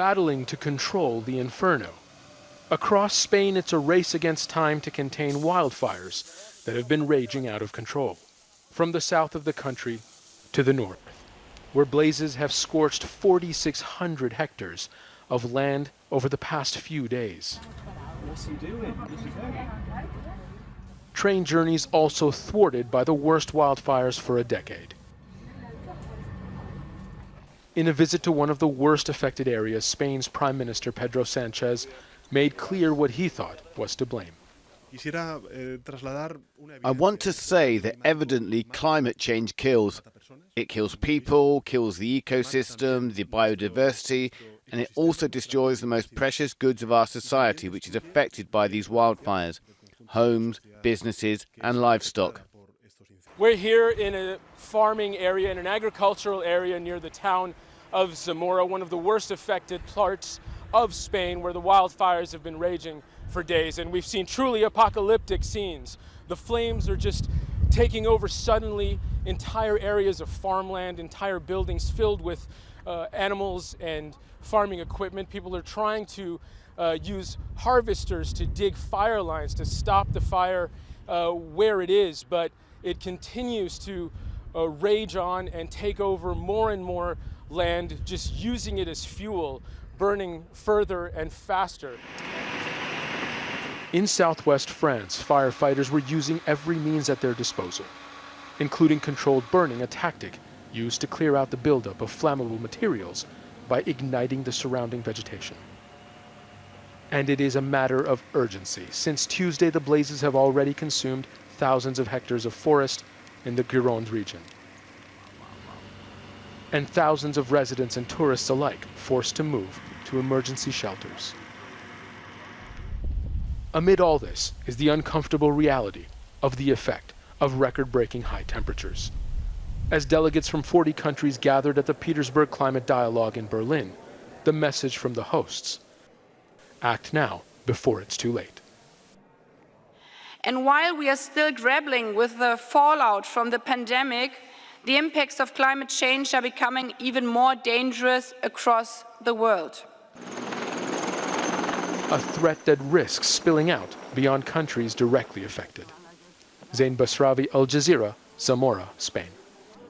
battling to control the inferno. Across Spain, it's a race against time to contain wildfires that have been raging out of control. From the south of the country to the north, where blazes have scorched 4,600 hectares of land over the past few days. What's he doing? Train journeys also thwarted by the worst wildfires for a decade. In a visit to one of the worst affected areas, Spain's Prime Minister Pedro Sánchez made clear what he thought was to blame. I want to say that evidently climate change kills. It kills people, kills the ecosystem, the biodiversity, and it also destroys the most precious goods of our society, which is affected by these wildfires: homes, businesses, and livestock. We're here in a farming area, in an agricultural area near the town of Zamora, one of the worst affected parts of Spain, where the wildfires have been raging for days. And we've seen truly apocalyptic scenes. The flames are just taking over suddenly entire areas of farmland, entire buildings filled with animals and farming equipment. People are trying to use harvesters to dig fire lines to stop the fire where it is, but it continues to rage on and take over more and more land, just using it as fuel, burning further and faster. In southwest France, firefighters were using every means at their disposal, including controlled burning, a tactic used to clear out the buildup of flammable materials by igniting the surrounding vegetation. And it is a matter of urgency. Since Tuesday, the blazes have already consumed thousands of hectares of forest in the Gironde region, and thousands of residents and tourists alike forced to move to emergency shelters. Amid all this is the uncomfortable reality of the effect of record-breaking high temperatures. As delegates from 40 countries gathered at the Petersberg Climate Dialogue in Berlin, the message from the hosts: act now before it's too late. And while we are still grappling with the fallout from the pandemic, the impacts of climate change are becoming even more dangerous across the world. A threat that risks spilling out beyond countries directly affected. Zein, Basravi, Jazeera, Zamora, Spain.